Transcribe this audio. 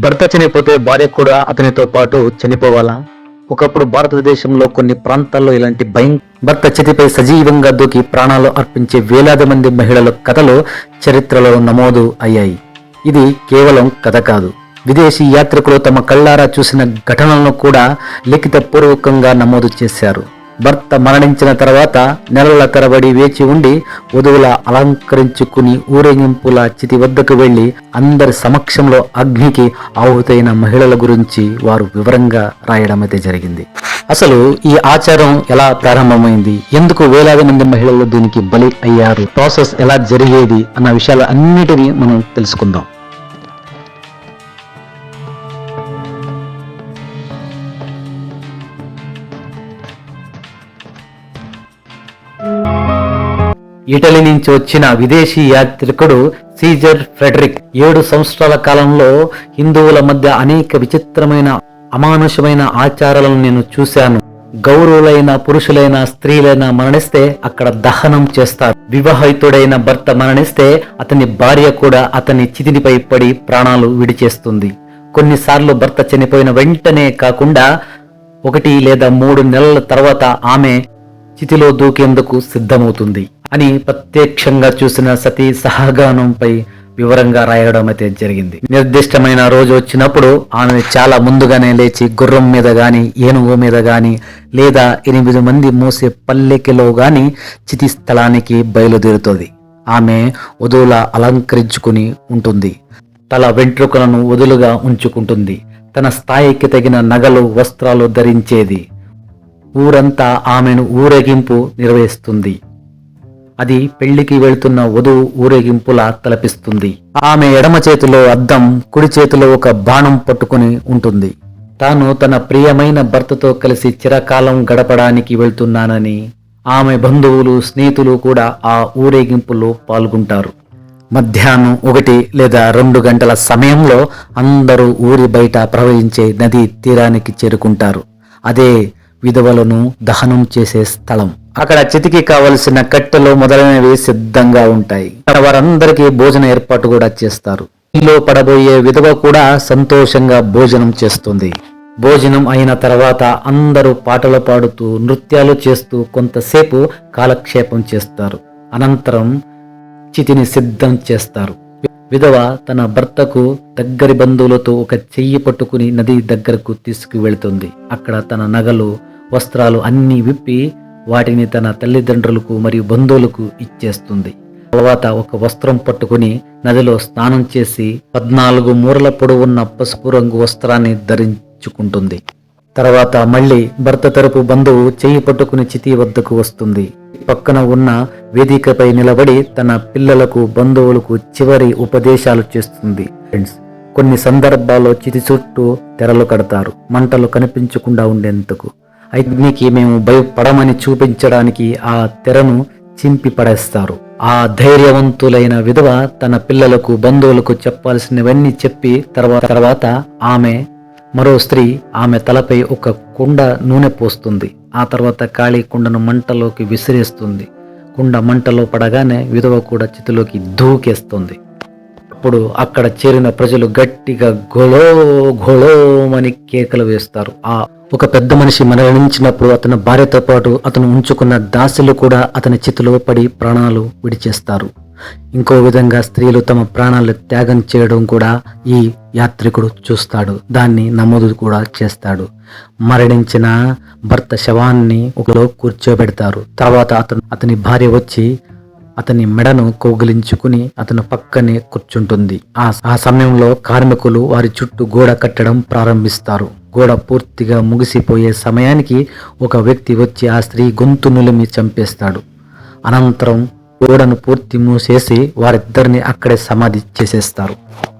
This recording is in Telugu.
భర్త చనిపోతే భార్య కూడా అతనితో పాటు చనిపోవాలా? ఒకప్పుడు భారతదేశంలో కొన్ని ప్రాంతాల్లో ఇలాంటి భర్త చేతిపై సజీవంగా దూకి ప్రాణాలు అర్పించే వేలాది మంది మహిళల కథలు చరిత్రలో నమోదు అయ్యాయి. ఇది కేవలం కథ కాదు, విదేశీ యాత్రికులు తమ కళ్ళారా చూసిన ఘటనలను కూడా లిఖితపూర్వకంగా నమోదు చేశారు. భర్త మరణించిన తర్వాత నెలల తరబడి వేచి ఉండి వధువుల అలంకరించుకుని ఊరేగింపుల చితి వద్దకు వెళ్లి అందరి సమక్షంలో అగ్నికి ఆహుతైన మహిళల గురించి వారు వివరంగా రాయడం అయితే జరిగింది. అసలు ఈ ఆచారం ఎలా ప్రారంభమైంది, ఎందుకు వేలాది మంది మహిళలు దీనికి బలి అయ్యారు, ప్రాసెస్ ఎలా జరిగేది అన్న విషయాలు అన్నిటినీ మనం తెలుసుకుందాం. ఇటలీ నుంచి వచ్చిన విదేశీ యాత్రికుడు సీజర్ ఫ్రెడరిక్ 7 సంవత్సరాల కాలంలో హిందువుల మధ్య అనేక విచిత్రమైన అమానుషమైన ఆచారాలను నేను చూశాను. గౌరవులైన పురుషులైన స్త్రీలైన మరణిస్తే అక్కడ దహనం చేస్తారు. వివాహితుడైన భర్త మరణిస్తే అతని భార్య కూడా అతని చితినిపై పడి ప్రాణాలు విడిచేస్తుంది. కొన్నిసార్లు భర్త చనిపోయిన వెంటనే కాకుండా 1 లేదా 3 నెలల తర్వాత ఆమె చితిలో దూకేందుకు సిద్ధమవుతుంది అని ప్రత్యక్షంగా చూసిన సతీ సహగమనంపై వివరంగా రాయడం అయితే జరిగింది. నిర్దిష్టమైన రోజు వచ్చినప్పుడు ఆమె చాలా ముందుగానే లేచి గుర్రం మీద గాని, ఏనుగు మీద గాని లేదా 8 మంది మోసే పల్లెకిలో గాని చితి స్థలానికి బయలుదేరుతుంది. ఆమె వధువులా అలంకరించుకుని ఉంటుంది. తల వెంట్రుకలను వదులుగా ఉంచుకుంటుంది. తన స్థాయికి తగిన నగలు, వస్త్రాలు ధరించేది. ఊరంతా ఆమెను ఊరేగింపు నిర్వహిస్తుంది. అది పెళ్లికి వెళ్తున్న వధువు ఊరేగింపులా తలపిస్తుంది. ఆమె ఎడమ చేతిలో అద్దం, కుడి చేతిలో ఒక బాణం పట్టుకుని ఉంటుంది. తాను తన ప్రియమైన భర్తతో కలిసి చిరకాలం గడపడానికి వెళ్తున్నానని ఆమె బంధువులు, స్నేహితులు కూడా ఆ ఊరేగింపులో పాల్గొంటారు. మధ్యాహ్నం 1 లేదా 2 గంటల సమయంలో అందరూ ఊరి బయట ప్రవహించే నదీ తీరానికి చేరుకుంటారు. అదే విధవలను దహనం చేసే స్థలం. అక్కడ చితికి కావలసిన కట్టెలు మొదలైనవి సిద్ధంగా ఉంటాయి. వారందరికీ భోజన ఏర్పాటు కూడా చేస్తారు. ఇంట్లో పడబోయే విధవ కూడా సంతోషంగా భోజనం చేస్తుంది. భోజనం అయిన తర్వాత అందరూ పాటలు పాడుతూ, నృత్యాలు చేస్తూ కొంతసేపు కాలక్షేపం చేస్తారు. అనంతరం చితిని సిద్ధం చేస్తారు. విధవ తన భర్తకు దగ్గరి బంధువులతో ఒక చెయ్యి పట్టుకుని నది దగ్గరకు తీసుకువెళ్తుంది. అక్కడ తన నగలు, వస్త్రాలు అన్నీ విప్పి వాటిని తన తల్లిదండ్రులకు మరియు బంధువులకు ఇచ్చేస్తుంది. తర్వాత ఒక వస్త్రం పట్టుకుని నదిలో స్నానం చేసి 14 మూరల పొడవున్న పసుపు రంగు వస్త్రాన్ని ధరించుకుంటుంది. తర్వాత మళ్ళీ భర్త తరపు బంధువు చెయ్యి పట్టుకుని చితి వద్దకు వస్తుంది. పక్కన ఉన్న వేదికపై నిలబడి తన పిల్లలకు, బంధువులకు చివరి ఉపదేశాలు చేస్తుంది. ఫ్రెండ్స్, కొన్ని సందర్భాల్లో చితి చుట్టూ తెరలు కడతారు, మంటలు కనిపించకుండా ఉండేందుకు. అగ్నికి మేము భయపడమని చూపించడానికి ఆ తెరను చింపి పడేస్తారు. ఆ ధైర్యవంతులైన విధవ తన పిల్లలకు, బంధువులకు చెప్పాల్సినవన్నీ చెప్పి తర్వాత ఆమె మరో స్త్రీ ఆమె తలపై ఒక కుండ నూనె పోస్తుంది. ఆ తర్వాత ఖాళీ కుండను మంటలోకి విసిరేస్తుంది. కుండ మంటలో పడగానే విధవ కూడా చితిలోకి దూకేస్తుంది. అప్పుడు అక్కడ చేరిన ప్రజలు గట్టిగా గొలో గొలోమని కేకలు వేస్తారు. ఒక పెద్ద మనిషి మరణించినప్పుడు అతని భార్యతో పాటు అతను ఉంచుకున్న దాసులు కూడా అతని చేతిలో పడి ప్రాణాలు విడిచేస్తారు. ఇంకో విధంగా స్త్రీలు తమ ప్రాణాలు త్యాగం చేయడం కూడా ఈ యాత్రికుడు చూస్తాడు. దాన్ని నమోదు కూడా చేస్తాడు. మరణించిన భర్త శవాన్ని ఒకలో కూర్చోబెడతారు. తర్వాత అతని భార్య వచ్చి అతని మెడను కౌగిలించుకుని అతని పక్కనే కూర్చుంటుంది. ఆ సమయంలో కార్మికులు వారి చుట్టూ గోడ కట్టడం ప్రారంభిస్తారు. గోడ పూర్తిగా ముగిసిపోయే సమయానికి ఒక వ్యక్తి వచ్చి ఆ స్త్రీ గొంతు నులిమి చంపేస్తాడు. అనంతరం గోడను పూర్తి మూసేసి వారిద్దరిని అక్కడే సమాధి చేసేస్తారు.